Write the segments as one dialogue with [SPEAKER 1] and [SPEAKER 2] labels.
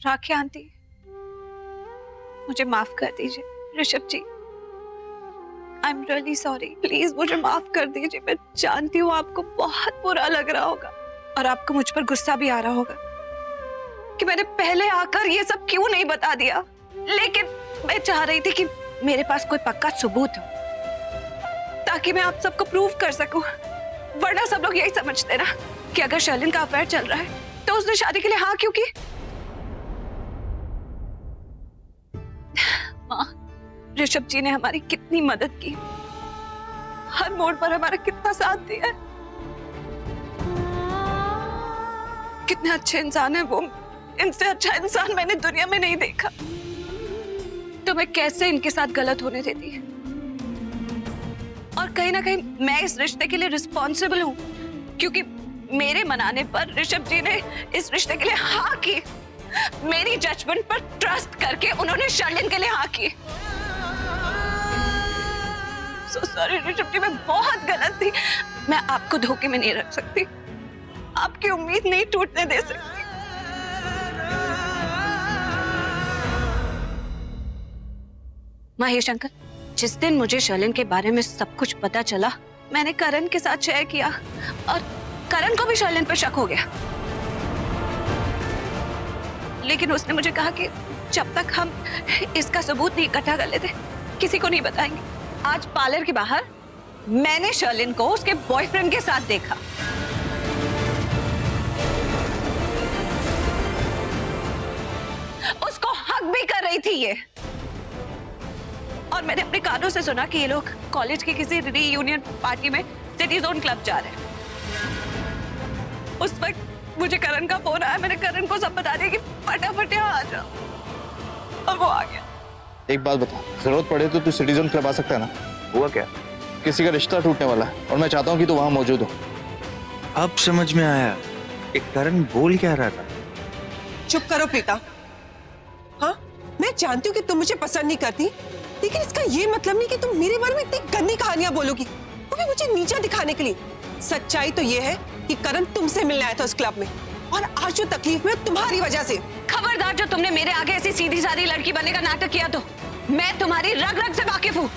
[SPEAKER 1] राखी aunty, मुझे माफ कर दीजिए। Rishabh ji, I am really sorry, please मुझे माफ कर दीजिए। मैं जानती हूँ आपको बहुत बुरा लग रहा होगा और आपको मुझ पर गुस्सा भी आ रहा होगा कि मैंने पहले आकर ये सब क्यों नहीं बता दिया, लेकिन मैं चाह रही थी कि मेरे पास कोई पक्का सबूत हो ताकि मैं आप सबको प्रूव कर सकूं। वरना सब लोग यही समझते ना कि अगर शर्लिन का अफेयर चल रहा है तो उसने शादी के लिए हाँ क्यों की। माँ, ऋषभ जी ने हमारी कितनी मदद की, हर मोड़ पर हमारा कितना साथ दिया है। कितने अच्छे इंसान है वो, इनसे अच्छा इंसान मैंने दुनिया में नहीं देखा। तो मैं कैसे इनके साथ गलत होने देती? और कहीं ना कहीं मैं इस रिश्ते के लिए रिस्पॉन्सिबल हूँ, क्योंकि मेरे मनाने पर ऋषभ जी ने इस रिश्ते के लिए हाँ की। मेरी जजमेंट पर ट्रस्ट करके उन्होंने शर्लिन के लिए हाँ की। सो सॉरी ऋषभ जी, मैं बहुत गलत थी। मैं आपको धोखे में नहीं रख सकती, आपकी उम्मीद नहीं टूटने दे सकती। महेश अंकल, जिस दिन मुझे शर्लिन के बारे में सब कुछ पता चला, मैंने करण के साथ शेयर किया और करण को भी शर्लिन पर शक हो गया। लेकिन उसने मुझे कहा कि जब तक हम इसका सबूत नहीं इकट्ठा कर लेते किसी को नहीं बताएंगे। आज पार्लर के बाहर मैंने शर्लिन को उसके बॉयफ्रेंड के साथ देखा। उसको हक भी कर रही थी ये, और मैंने अपने कानों से सुना कि ये लोग कॉलेज की किसी रीयूनियन पार्टी में सिटी जोन क्लब जा रहे हैं। उस वक्त मुझे करण का फोन आया, मैंने करण को सब बता दिया कि फटाफट यहाँ आ जाओ, और वो आ गया।
[SPEAKER 2] एक बात बता, जरूरत पड़े तो तू सिटी जोन क्लब आ सकता है ना?
[SPEAKER 3] हुआ क्या?
[SPEAKER 2] किसी का रिश्ता टूटने वाला है और मैं चाहता हूँ कि तू वहां मौजूद हो।
[SPEAKER 3] अब समझ में आया एक करण बोल क्या रहा था।
[SPEAKER 4] चुप करो प्रीता। हाँ, मैं जानती हूँ कि तुम मुझे पसंद नहीं करती, लेकिन इसका ये मतलब नहीं कि तुम मेरे बारे में इतनी गंदी कहानियां बोलोगी, वो भी मुझे नीचा दिखाने के लिए। सच्चाई तो ये है कि करण तुमसे मिलने आया था उस क्लब में, और आज जो तकलीफ में तुम्हारी वजह से।
[SPEAKER 1] खबरदार, जो तुमने मेरे आगे ऐसी सीधी सादी लड़की बनने का नाटक किया तो मैं तुम्हारी रग रग से वाकिफ हूँ।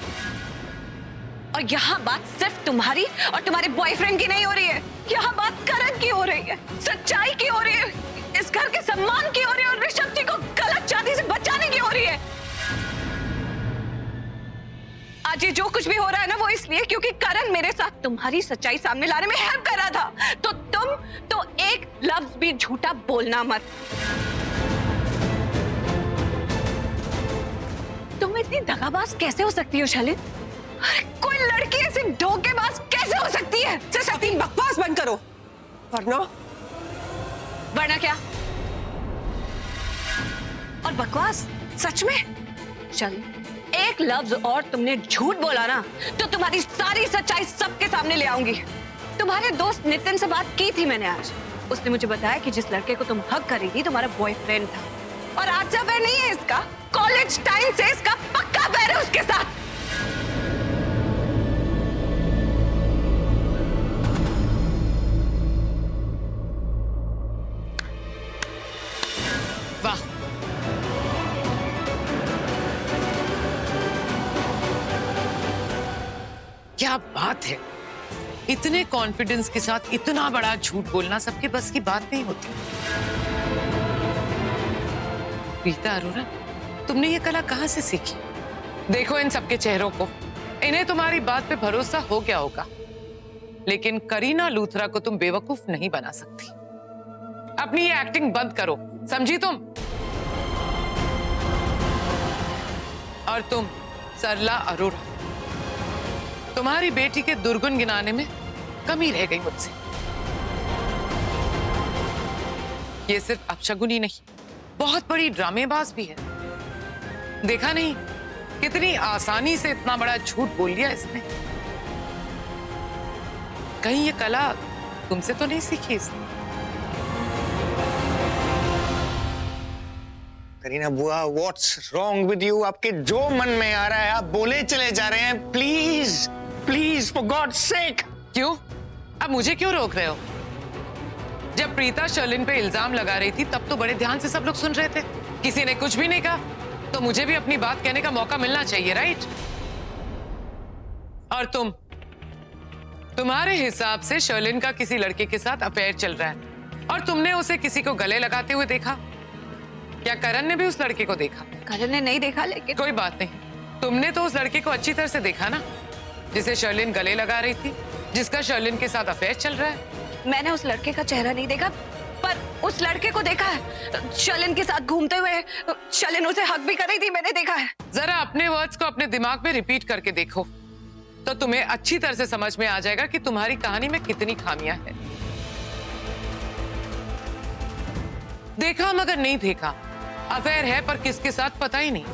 [SPEAKER 1] और यहाँ बात सिर्फ तुम्हारी और तुम्हारे बॉयफ्रेंड की नहीं हो रही है, यहाँ बात करण की हो रही है, सच्चाई की हो रही है, इस घर के सम्मान की हो रही है, और ऋषभ जी को गलत शादी से बचाने की हो रही है। आज ये जो कुछ भी हो रहा है ना, वो इसलिए क्योंकि करण मेरे साथ तुम्हारी सच्चाई सामने लाने में हेल्प कर रहा था। तो तुम तो एक लफ्ज भी झूठा बोलना मत। तुम इतनी दगाबाज कैसे हो सकती हो शर्लिन? कोई लड़की ऐसी धोखेबाज कैसे हो सकती है?
[SPEAKER 4] अपनी बकवास बंद करो,
[SPEAKER 1] वरना क्या? और बकवास सच में? शर्लिन, एक लफ्ज और तुमने झूठ बोला ना तो तुम्हारी सारी सच्चाई सबके सामने ले आऊंगी। तुम्हारे दोस्त नितिन से बात की थी मैंने आज। उसने मुझे बताया कि जिस लड़के को तुम हक कर रही थी तुम्हारा बॉयफ्रेंड था, और आज जब वह नहीं है इसका, कॉलेज टाइम से इसका पक्का पैर है उसके साथ।
[SPEAKER 4] वाह, क्या बात है। इतने कॉन्फिडेंस के साथ इतना बड़ा झूठ बोलना सबके बस की बात नहीं होती। प्रीता अरोरा, तुमने ये कला कहाँ से सीखी? देखो इन सबके चेहरों को, इन्हें तुम्हारी बात पे भरोसा हो गया होगा, लेकिन करीना लूथरा को तुम बेवकूफ नहीं बना सकती। अपनी ये एक्टिंग बंद करो, समझी तुम? और तुम सरला अरोरा, तुम्हारी बेटी के दुर्गुण गिनाने में कमी रह गई मुझसे। ये सिर्फ अपशगुनी नहीं, बहुत बड़ी ड्रामेबाज भी है। देखा नहीं कितनी आसानी से इतना बड़ा झूठ बोल लिया इसने। कहीं ये कला तुमसे तो नहीं सीखी इसने?
[SPEAKER 5] करीना बुआ, व्हाट्स रॉन्ग विद यू? आपके जो मन में आ रहा है आप बोले चले जा रहे हैं। प्लीज प्लीज, फॉर गॉड्स सेक।
[SPEAKER 4] क्यों? अब मुझे क्यों रोक रहे हो? जब
[SPEAKER 6] जब प्रीता शर्लिन पे इल्जाम लगा रही थी तब तो बड़े ध्यान से सब लोग सुन रहे थे, किसी ने कुछ भी नहीं कहा। तो मुझे भी अपनी बात कहने का मौका मिलना चाहिए, राइट? और तुम्हारे हिसाब से शर्लिन का किसी लड़के के साथ अफेयर चल रहा है और तुमने उसे किसी को गले लगाते हुए देखा। क्या करण ने भी उस लड़के को देखा?
[SPEAKER 1] करण ने नहीं देखा, लेकिन
[SPEAKER 6] कोई बात नहीं, तुमने तो उस लड़के को अच्छी तरह से देखा ना, जिसे शर्लिन गले लगा रही थी, जिसका शर्लिन के साथ अफेयर चल रहा है।
[SPEAKER 1] मैंने उस लड़के का चेहरा नहीं देखा, पर उस लड़के को देखा है शर्लिन के साथ घूमते हुए। शर्लिन उसे हक भी कर रही थी, मैंने देखा है।
[SPEAKER 6] जरा अपने वर्ड्स को अपने दिमाग में रिपीट करके देखो तो तुम्हें अच्छी तरह से समझ में आ जाएगा कि तुम्हारी कहानी में कितनी खामियां हैं। देखा मगर नहीं देखा, अफेयर है पर किसके साथ पता ही नहीं।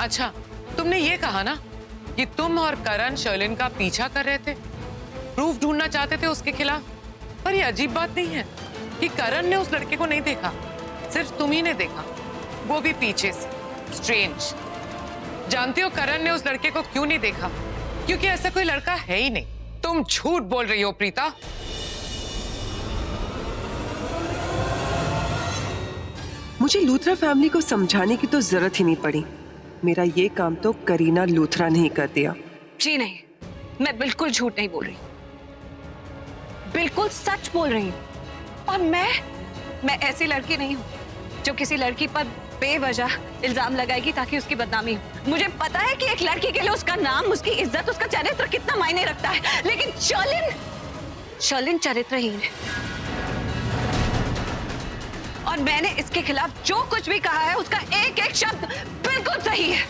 [SPEAKER 6] अच्छा, तुमने ये कहा ना कि तुम और करण शर्लिन का पीछा कर रहे थे, प्रूफ ढूंढना चाहते थे उसके खिलाफ। पर ये अजीब बात नहीं है कि करण ने उस लड़के को नहीं देखा, सिर्फ तुम ही ने देखा, वो भी पीछे से। स्ट्रेंज। जानती हो करण ने उस लड़के को क्यों नहीं देखा? क्योंकि ऐसा कोई लड़का है ही नहीं। तुम झूठ बोल रही हो प्रीता।
[SPEAKER 4] मुझे लूथरा फैमिली को समझाने की तो जरूरत ही नहीं पड़ी। मेरा ये काम तो करीना लूथरा ने ही कर दिया।
[SPEAKER 1] जी नहीं, मैं बिल्कुल झूठ नहीं बोल रही, बिल्कुल सच बोल रही हूँ। और मैं ऐसी लड़की नहीं हूँ जो किसी लड़की पर बेवजह इल्जाम लगाएगी ताकि उसकी बदनामी हो। मुझे पता है कि एक लड़की के लिए उसका नाम, उसकी इज्जत, उसका चरित्र कितना मायने रखता है, लेकिन शर्लिन चरित्रहीन है। और मैंने इसके खिलाफ जो कुछ भी कहा है उसका एक एक शब्द बिल्कुल सही है।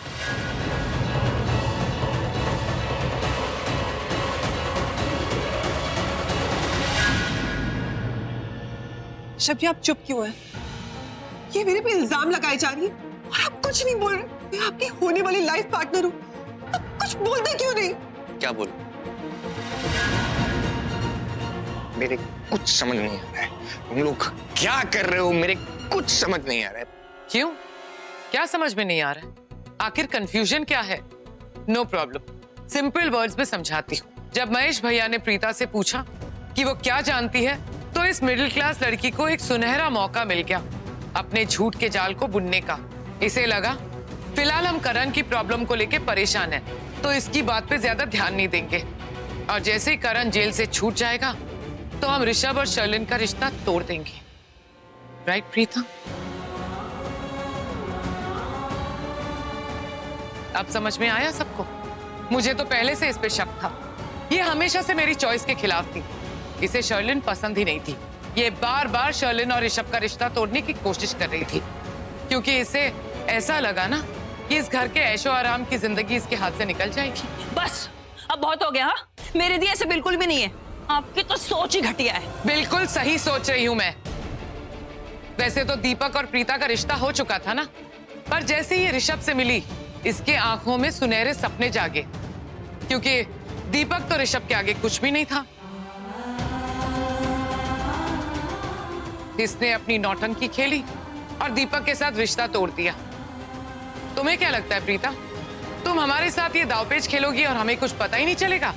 [SPEAKER 4] शब्जी, आप चुप क्यों हैं? ये मेरे पे इल्जाम लगाए जा रही है और आप कुछ नहीं बोल रहे। मैं आपकी होने वाली लाइफ पार्टनर हूँ, आप कुछ बोलते क्यों नहीं?
[SPEAKER 5] क्या बोलूं? मेरे कुछ समझ नहीं आ रहा है, तुम लोग क्या कर रहे हो, मेरे कुछ समझ नहीं आ रहा है।
[SPEAKER 6] क्यों? क्या समझ में नहीं आ रहा है? आखिर कंफ्यूजन क्या है? नो प्रॉब्लम, सिंपल वर्ड्स में समझाती हूँ। जब महेश भैया ने प्रीता से पूछा कि वो क्या जानती है, तो इस मिडिल क्लास लड़की को एक सुनहरा मौका मिल गया अपने झूठ के जाल को बुनने का। इसे लगा फिलहाल हम करण की प्रॉब्लम को लेके परेशान हैं, तो इसकी बात पे ज्यादा ध्यान नहीं देंगे। और जैसे ही करण जेल से छूट जाएगा तो हम ऋषभ और शर्लिन का रिश्ता तोड़ देंगे। राइट प्रीता? अब समझ में आया सबको? मुझे तो पहले से इस पे शक था। ये हमेशा से मेरी चॉइस के खिलाफ थी। इसे शर्लिन पसंद ही नहीं थी। ये बार बार शर्लिन और ऋषभ का रिश्ता तोड़ने की कोशिश कर रही थी, क्योंकि इसे ऐसा लगा ना कि इस घर के ऐशो आराम की जिंदगी इसके हाथ से निकल जाएगी।
[SPEAKER 7] बस अब बहुत हो गया। हाँ, मेरे दिए ऐसे बिल्कुल भी नहीं है। आपकी तो सोच ही घटिया है।
[SPEAKER 6] बिल्कुल सही सोच रही हूं मैं। वैसे तो दीपक और प्रीता का रिश्ता हो चुका था ना, पर जैसे ही ये ऋषभ से मिली, इसके आंखों में सुनहरे सपने जागे, क्योंकि दीपक तो ऋषभ के आगे कुछ भी नहीं था। इसने अपनी नौटंकी खेली और दीपक के साथ रिश्ता तोड़ दिया। तुम्हें क्या लगता है प्रीता, तुम हमारे साथ ये दावपेच खेलोगी और हमें कुछ पता ही नहीं चलेगा?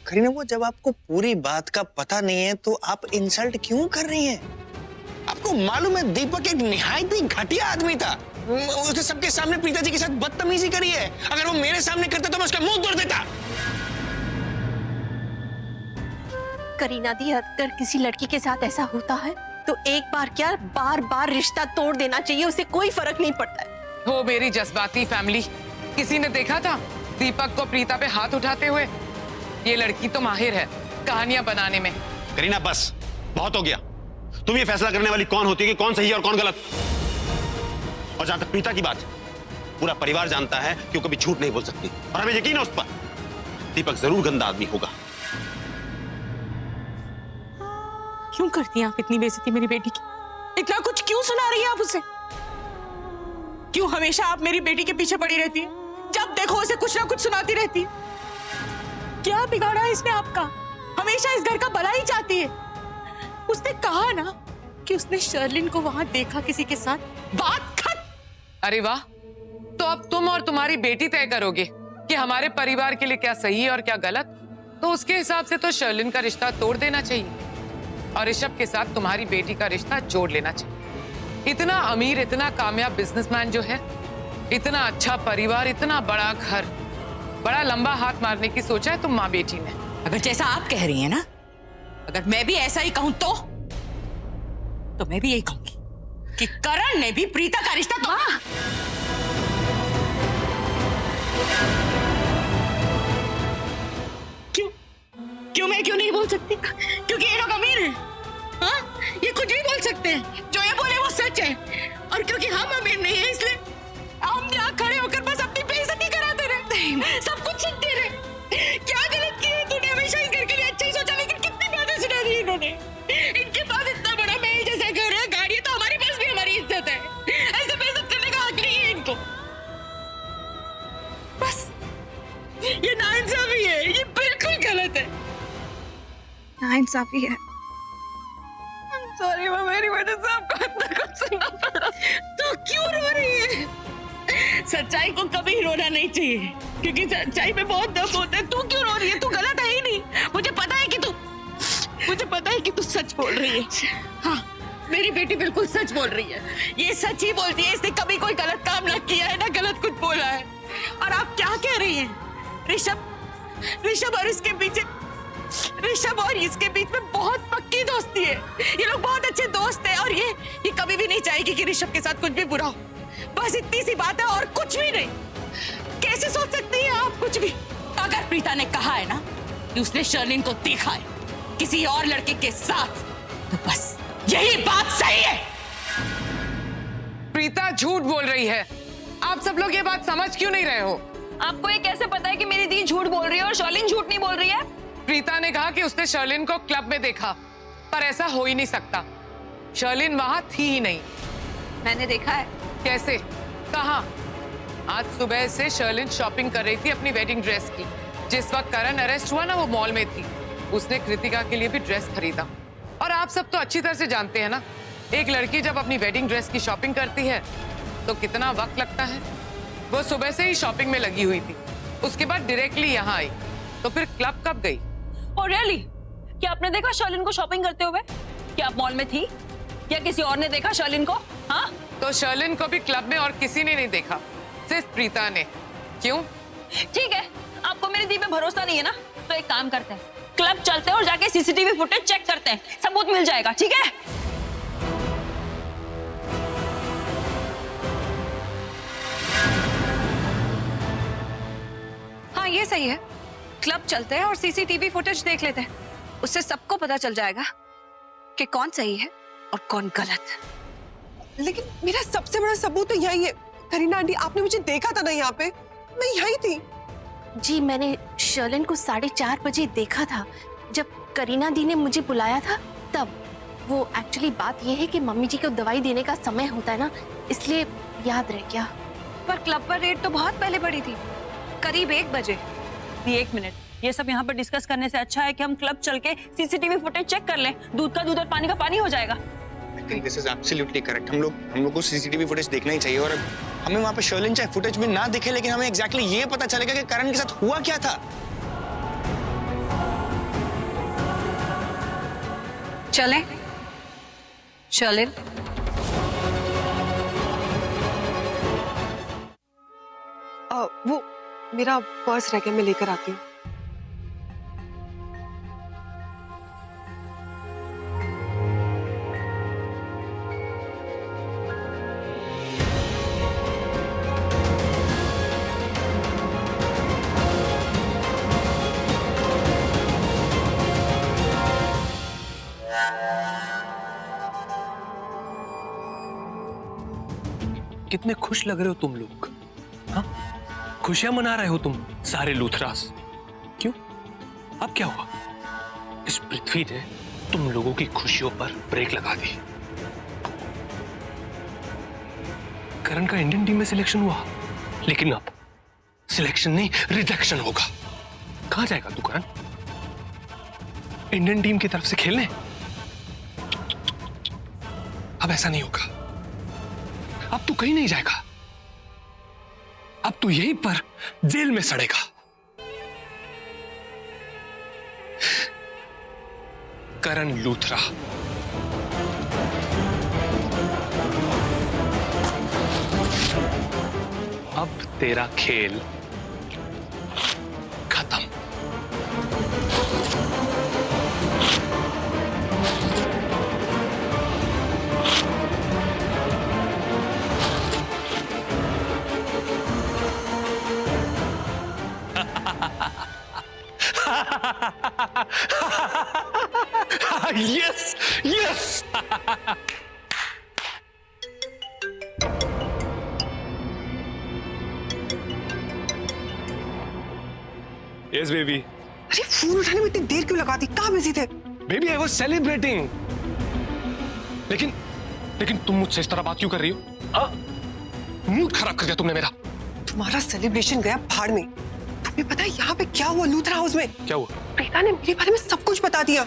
[SPEAKER 5] करीना, वो जब आपको पूरी बात का पता नहीं है तो आप इंसल्ट क्यों कर रही हैं? आपको मालूम है दीपक एक निहायत ही घटिया आदमी था। उसने सबके सामने प्रीता जी के साथ बदतमीजी करी है। अगर वो मेरे सामने करता तो मैं उसका मुंह तोड़ देता।
[SPEAKER 7] करीना दी, अगर किसी लड़की के साथ ऐसा होता है तो एक बार क्या बार बार रिश्ता तोड़ देना चाहिए, उससे कोई फर्क नहीं पड़ता है।
[SPEAKER 6] हो मेरी जज्बाती फैमिली, किसी ने देखा था दीपक को प्रीता पे हाथ उठाते हुए? ये लड़की तो माहिर है कहानियां बनाने में।
[SPEAKER 8] करीना बस, बहुत हो गया। तुम ये फैसला करने वाली कौन होती है कि कौन सही है और कौन गलत? और जहां तक प्रीता की बात, पूरा परिवार जानता है कि वो कभी झूठ नहीं बोल सकती और हमें यकीन है उस पर। दीपक जरूर गंदा आदमी होगा।
[SPEAKER 7] क्यों करती हैं आप इतनी बेइज्जती मेरी बेटी की? इतना कुछ क्यों सुना रही है आप उसे? क्यों हमेशा आप मेरी बेटी के पीछे पड़ी रहती है? जब देखो उसे कुछ ना कुछ सुनाती रहती है। क्या बिगाड़ा है इसने आपका? हमेशा इस घर का भला ही चाहती है। उसने कहा ना कि उसने शर्लिन को वहां देखा किसी के साथ। बात खत्म।
[SPEAKER 6] अरे वाह, तो अब तुम और तुम्हारी बेटी तय करोगे कि हमारे परिवार के लिए क्या सही है और क्या गलत। तो उसके हिसाब से तो शर्लिन का रिश्ता तोड़ देना चाहिए। और ऋषभ के साथ तुम्हारी बेटी का रिश्ता जोड़ लेना चाहिए। इतना अमीर, इतना कामयाब बिजनेसमैन जो है, इतना अच्छा परिवार, इतना बड़ा घर, बड़ा लंबा हाथ मारने की सोचा है तुम माँ बेटी ने।
[SPEAKER 7] अगर जैसा आप कह रही हैं ना, अगर मैं भी ऐसा ही कहूं तो मैं भी यही कहूंगी कि करण ने भी प्रीता का रिश्ता तोड़ा। क्यों मैं क्यों नहीं बोल सकती? क्योंकि ये लोग अमीर हैं। हाँ, ये कुछ भी बोल सकते हैं, जो ये बोले वो सच है। और क्योंकि हम अमीर नहीं है, इसलिए हम यहाँ खड़े होकर बस अपनी बेइज्जती कराते रहे, सब कुछ सुनते रहे। क्या गलत किया तूने? हमेशा इस घर के लिए अच्छा ही सोचा, लेकिन कितनी बातें सुना दी इन्होंने। इनके पास इतना बड़ा महल जैसा घर है, गाड़ी है, तो हमारे पास भी हमारी इज्जत है। ऐसे बेइज्जत करने का हक नहीं है इनको। बस ये नाइंसाफी है, ये बिल्कुल गलत है।
[SPEAKER 1] नाइंसाफी है। सॉरी, मैं मेरी वजह से आपको इतना कुछ सुनना पड़ा।
[SPEAKER 7] तो क्यों रो रही है? सच्चाई को कभी रोना नहीं चाहिए, क्योंकि सच्चाई में बहुत दम होता है। तू क्यों रो रही है? तू गलत है ही नहीं। मुझे पता है कि तू सच बोल रही है। हाँ, मेरी बेटी बिल्कुल सच बोल रही है। ये सच ही बोलती है, इसने कभी कोई गलत काम ना किया है, ना गलत कुछ बोला है। और आप क्या कह रही हैं? ऋषभ और इसके बीच में बहुत पक्की दोस्ती है। ये लोग बहुत अच्छे दोस्त हैं, और ये कभी भी नहीं चाहेगी कि ऋषभ के साथ कुछ भी बुरा हो। बस इतनी सी बात है और कुछ भी नहीं। कैसे सोच सकती हैं आप कुछ भी? अगर प्रीता ने कहा है ना कि उसने शर्लिन को देखा है किसी और लड़के के साथ, तो बस यही बात सही है।
[SPEAKER 6] प्रीता झूठ बोल रही है। आप सब लोग ये बात समझ क्यों नहीं रहे हो?
[SPEAKER 1] आपको ये कैसे पता है कि मेरी दी झूठ बोल रही है और शर्लिन झूठ नहीं बोल रही है?
[SPEAKER 6] प्रीता ने कहा कि उसने शर्लिन को क्लब में देखा, पर ऐसा हो ही नहीं सकता। शर्लिन वहां थी ही नहीं।
[SPEAKER 1] मैंने देखा है।
[SPEAKER 6] कैसे? कहाँ? आज सुबह से शर्लिन शॉपिंग कर रही थी अपनी वेडिंग ड्रेस की। जिस वक्त करण अरेस्ट हुआ ना, वो मॉल में थी। उसने कृतिका के लिए भी ड्रेस खरीदा। और आप सब तो अच्छी तरह से जानते हैं ना, एक लड़की जब अपनी वेडिंग ड्रेस की शॉपिंग करती है तो कितना वक्त लगता है। वो सुबह से ही शॉपिंग में लगी हुई थी, उसके बाद डायरेक्टली यहाँ आई, तो फिर क्लब कब गई?
[SPEAKER 9] और रियली, क्या आपने देखा शर्लिन को शॉपिंग करते हुए? क्या आप मॉल में थी या किसी और ने देखा शर्लिन को? हाँ,
[SPEAKER 6] तो शर्लिन को भी क्लब में और किसी ने नहीं देखा, सिर्फ प्रीता ने। क्यों?
[SPEAKER 9] ठीक है, आपको मेरी दी पे भरोसा नहीं है ना, तो एक काम करते हैं, क्लब चलते हैं और जाके सीसीटीवी फुटेज चेक करते हैं, सबूत मिल जाएगा। ठीक है?
[SPEAKER 1] हाँ, ये सही है। क्लब चलते हैं और सीसीटीवी फुटेज देख लेते हैं। उससे सबको पता चल जाएगा कि कौन सही है और कौन गलत।
[SPEAKER 4] लेकिन मेरा सबसे बड़ा सबूत तो यही है। करीना आंटी, आपने मुझे देखा था ना यहाँ पे, मैं यही थी।
[SPEAKER 10] जी, मैंने शर्लिन को 4:30 बजे देखा था, जब करीना दी ने मुझे बुलाया था तब। वो एक्चुअली बात यह है कि मम्मी जी को दवाई देने का समय होता है ना, इसलिए याद रह गया।
[SPEAKER 1] पर क्लब पर रेड तो बहुत पहले पड़ी थी, करीब 1 बजे।
[SPEAKER 9] एक मिनट, ये सब यहाँ पर डिस्कस करने से अच्छा है कि हम क्लब चल के सीसीटीवी फुटेज चेक कर लें। दूध का दूध और पानी का पानी हो जाएगा।
[SPEAKER 5] I think this is absolutely correct. हम लोग को सीसीटीवी फुटेज देखना ही चाहिए। और हमें वहाँ पे शर्लिन चाहे फुटेज में ना दिखे, लेकिन हमें एग्जैक्टली ये पता चलेगा कि करण के साथ हुआ क्या था।
[SPEAKER 1] चलें? शर्लिन,
[SPEAKER 4] वो मेरा पर्स रह गया, मैं लेकर आती हूँ।
[SPEAKER 11] कितने खुश लग रहे हो तुम लोग। हाँ, खुशियां मना रहे हो तुम सारे लूथरास। क्यों? अब क्या हुआ? इस पृथ्वी ने तुम लोगों की खुशियों पर ब्रेक लगा दी। करण का इंडियन टीम में सिलेक्शन हुआ, लेकिन अब सिलेक्शन नहीं, रिजेक्शन होगा। कहां जाएगा तू करण? इंडियन टीम की तरफ से खेलने? अब ऐसा नहीं होगा। अब तू कहीं नहीं जाएगा। अब तू यहीं पर जेल में सड़ेगा। करण लूथरा। अब तेरा खेल खत्म। Yes yes. Yes baby.
[SPEAKER 4] अरे फोन उठाने में इतनी देर क्यों लगा दी? कहाँ बिजी थे?
[SPEAKER 11] Baby I was celebrating. लेकिन लेकिन तुम मुझसे इस तरह बात क्यों कर रही हो? हाँ, मूड खराब कर दिया तुमने मेरा।
[SPEAKER 4] तुम्हारा सेलिब्रेशन गया भाड़ में। तुम्हें पता है यहाँ पे क्या हुआ लूथरा हाउस में?
[SPEAKER 11] क्या हुआ?
[SPEAKER 4] प्रीता ने मेरे बारे में सब कुछ बता दिया।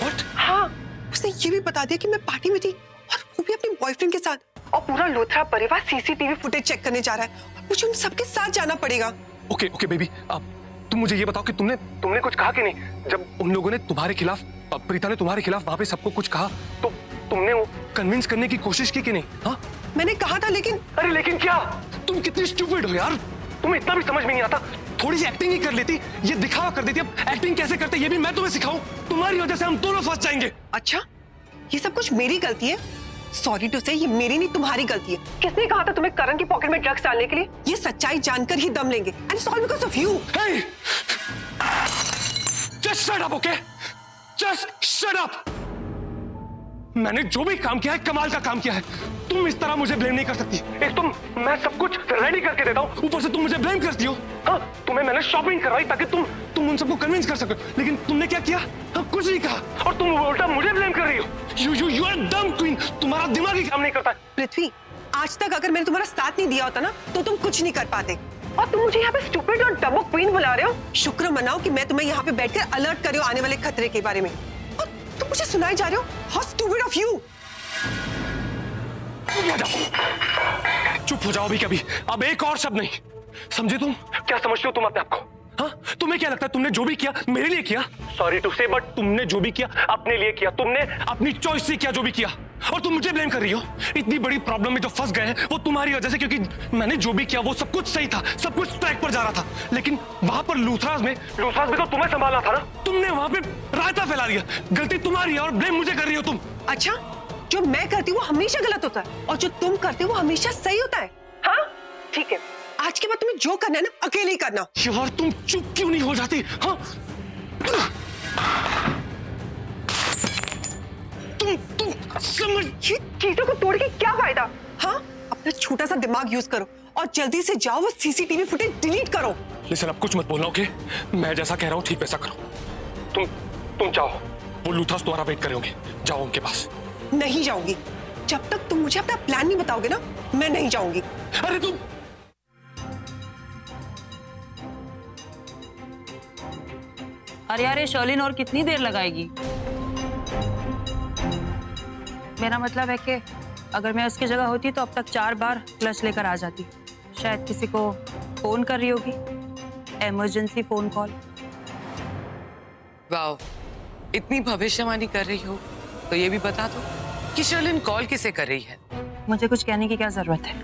[SPEAKER 11] What?
[SPEAKER 4] हाँ, उसने ये भी बता दिया कि मैं पार्टी में थी और वो भी अपने बॉयफ्रेंड के साथ। और पूरा लूथरा परिवार सीसीटीवी फुटेज चेक करने जा रहा है और मुझे उन सबके साथ जाना पड़ेगा।
[SPEAKER 11] ओके ओके बेबी, अब तुम मुझे ये बताओ कि तुमने कुछ कहा कि नहीं? जब उन लोगों ने तुम्हारे खिलाफ, प्रीता ने तुम्हारे खिलाफ वहां पे सबको कुछ कहा तो तुमने वो कन्विंस करने की कोशिश की कि नहीं? हाँ,
[SPEAKER 4] मैंने कहा था लेकिन।
[SPEAKER 11] अरे लेकिन क्या? तुम कितनी स्टूपिड हो यार, तुम्हें इतना भी समझ में नहीं आता। थोड़ी सी एक्टिंग ही कर लेती, ये दिखावा कर देती। अब एक्टिंग कैसे करते ये भी मैं तुम्हें सिखाऊं? तुम्हारी वजह से हम दोनों फंस जाएंगे।
[SPEAKER 4] अच्छा, ये सब कुछ मेरी गलती है? सॉरी टू से, ये मेरी नहीं तुम्हारी गलती है। किसने कहा था तुम्हें करण की पॉकेट में ड्रग्स डालने के लिए? ये सच्चाई जानकर ही दम लेंगे। And it's all because of you.
[SPEAKER 11] Hey! Just shut up, okay? Just shut up! मैंने जो भी काम किया है कमाल का काम किया है। तुम इस तरह मुझे ब्लेम नहीं कर सकती। एक तुम, मैं सब कुछ रेडी करके देता हूँ, ऊपर से तुम मुझे ब्लेम करती हो। हाँ, तुम्हें मैंने शॉपिंग करवाई ताकि तुम उन सबको कन्विंस कर सको, लेकिन तुमने क्या किया? हाँ, कुछ नहीं कहा और तुम उल्टा मुझे ब्लेम कर रही हो। You are dumb queen। तुम्हारा दिमाग ही काम नहीं करता।
[SPEAKER 4] पृथ्वी, आज तक अगर मैंने तुम्हारा साथ नहीं दिया होता ना तो तुम कुछ नहीं कर पाते। और तुम मुझे यहाँ पे स्टूपिड और डबो क्वीन बुला रहे हो। शुक्र मनाओ कि मैं तुम्हें यहाँ पे बैठकर अलर्ट कर रही हूँ आने वाले खतरे के बारे में, और तुम मुझे सुनाए जा रहे हो। How stupid of you.
[SPEAKER 11] चुप हो जाओ भी कभी। अब एक और शब्द नहीं। समझे तुम? क्या समझते हो तुम अपने आप को? हाँ, तुम्हें क्या लगता है तुमने जो भी किया मेरे लिए किया? सॉरी टू से, बट तुमने जो भी किया अपने लिए किया। तुमने अपनी चॉइस से किया जो भी किया, और तुम मुझे ब्लेम कर रही हो। इतनी बड़ी प्रॉब्लम में जो फंस गए हैं वो तुम्हारी वजह से, क्योंकि मैंने जो भी किया वो सब कुछ सही था, सब कुछ ट्रैक पर जा रहा था। लेकिन वहां पर लूथरास में तो तुम्हें संभालना था ना। तुमने वहां पे रायता फैला दिया। गलती तुम्हारी है और ब्लेम मुझे कर रही हो तुम।
[SPEAKER 4] अच्छा, जो मैं करती हूँ वो हमेशा गलत होता है और जो तुम करते हो वो हमेशा सही होता है। हाँ ठीक है, आज के बाद तुम्हें जो करना है ना अकेले ही करना।
[SPEAKER 11] यार तुम चुप क्यों नहीं हो जाती? हाँ, तुम समझ,
[SPEAKER 4] ये चीजों को तोड़ के क्या फायदा? हाँ, अपना छोटा सा दिमाग यूज करो और जल्दी से जाओ वो सीसीटीवी फुटेज डिलीट करो।
[SPEAKER 11] लिसन, अब कुछ मत बोलना, ओके? मैं जैसा कह रहा हूँ ठीक वैसा करो। तुम जाओ, वो लूथरास तुम्हारा वेट कर रहे होंगे। जाओ उनके पास।
[SPEAKER 4] नहीं जाऊंगी जब तक तुम मुझे अपना प्लान नहीं बताओगे ना, मैं नहीं जाऊंगी।
[SPEAKER 11] अरे तुम,
[SPEAKER 9] अरे यार, ये शर्लिन और कितनी देर लगाएगी? मेरा मतलब है कि अगर मैं उसकी जगह होती तो अब तक 4 बार क्लच लेकर आ जाती। शायद किसी को फोन कर रही होगी, इमरजेंसी फोन कॉल।
[SPEAKER 6] वाओ, इतनी भविष्यवाणी कर रही हो तो ये भी बता दो कि शर्लिन कॉल किसे कर रही है?
[SPEAKER 9] मुझे कुछ कहने की क्या जरूरत है,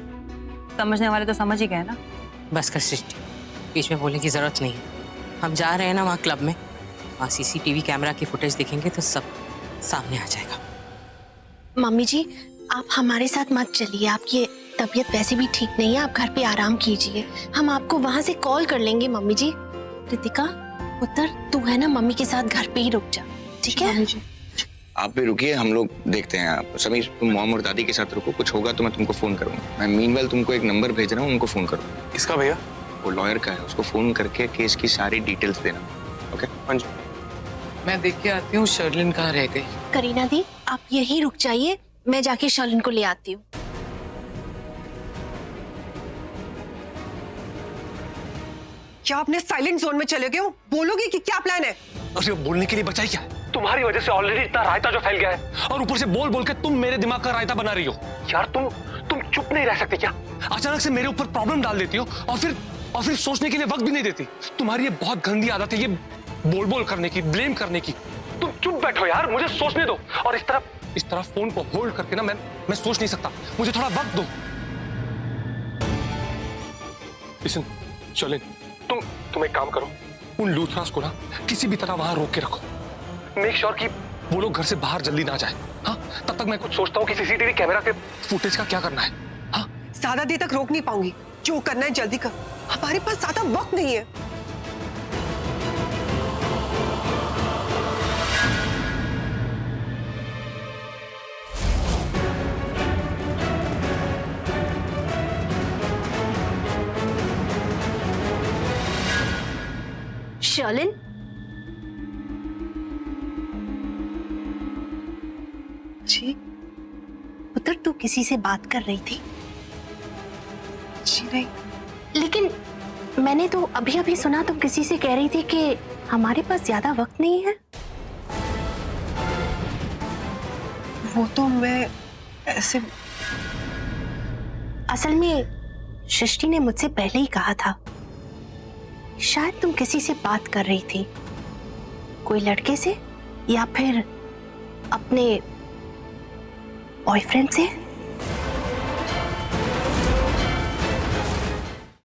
[SPEAKER 9] समझने वाले तो समझ ही गए ना।
[SPEAKER 12] बस कर सृष्टि, बीच में बोलने की जरूरत नहीं है। हम जा रहे हैं ना वहाँ क्लब में, वहाँ सीसीटीवी कैमरा की फुटेज देखेंगे तो सब सामने आ जाएगा।
[SPEAKER 10] मम्मी जी, आप हमारे साथ मत चलिए, आपकी तबीयत वैसे भी ठीक नहीं है, आप घर पे आराम कीजिए। हम आपको वहाँ से कॉल कर लेंगे। मम्मी जी, रितिका पुत्र, तू है ना मम्मी के साथ घर पे ही रुक जा, ठीक है?
[SPEAKER 5] आप भी रुकिए, हम लोग देखते हैं। आप समीर, तुम मॉम और दादी के साथ रुको, कुछ होगा तो मैं तुमको फोन करूंगा। मैं मीनवेल तुमको एक नंबर भेज रहा हूँ, उनको फोन करो।
[SPEAKER 2] किसका भैया?
[SPEAKER 5] वो लॉयर का है, उसको फोन करके केस की सारी डिटेल्स देना। ओके? हाँ जी।
[SPEAKER 6] मैं देख के आती हूँ शर्लिन कहाँ रह गई।
[SPEAKER 10] करीना दी, आप यहीं रुक जाइए, मैं जाके शर्लिन को ले आती हूँ।
[SPEAKER 4] क्या आपने साइलेंट जोन में चले गए हो? बोलोगे कि क्या प्लान है?
[SPEAKER 11] अरे बोलने के लिए बचाई क्या? तुम्हारी वजह से ऑलरेडी इतना रायता जो फैल गया है, और ऊपर से बोल बोल के तुम मेरे दिमाग का रायता बना रही हो। यार तुम चुप नहीं रह सकती क्या? अचानक से मेरे ऊपर प्रॉब्लम डाल देती हो और और फिर सोचने के लिए वक्त भी नहीं देती। तुम्हारी ये बहुत गंदी आदत है, ये बोल बोल करने की, ब्लेम करने की। तुम चुप बैठो यार, मुझे सोचने दो। और इस तरह फोन को होल्ड करके ना मैं सोच नहीं सकता। मुझे थोड़ा वक्त दो। लिसन शर्लिन, तुम एक काम करो, उन लूथरास को ना किसी भी तरह वहां रोक के रखो। मेक श्योर कि वो लोग घर से बाहर जल्दी ना जाए। हाँ, तब तक मैं कुछ सोचता हूँ कि सीसीटीवी कैमरा के फुटेज का क्या करना है। हाँ,
[SPEAKER 4] ज्यादा देर तक रोक नहीं पाऊंगी। जो करना है जल्दी कर, हमारे पास ज्यादा वक्त नहीं है।
[SPEAKER 10] शर्लिन,
[SPEAKER 1] जी
[SPEAKER 10] पुत्र तू किसी से बात कर रही थी?
[SPEAKER 1] जी नहीं।
[SPEAKER 10] लेकिन मैंने तो अभी अभी सुना तुम किसी से कह रही थी कि हमारे पास ज्यादा वक्त नहीं है।
[SPEAKER 1] वो तो मैं ऐसे,
[SPEAKER 10] असल में सृष्टि ने मुझसे पहले ही कहा था। शायद तुम किसी से बात कर रही थी, कोई लड़के से या फिर अपने बॉयफ्रेंड से।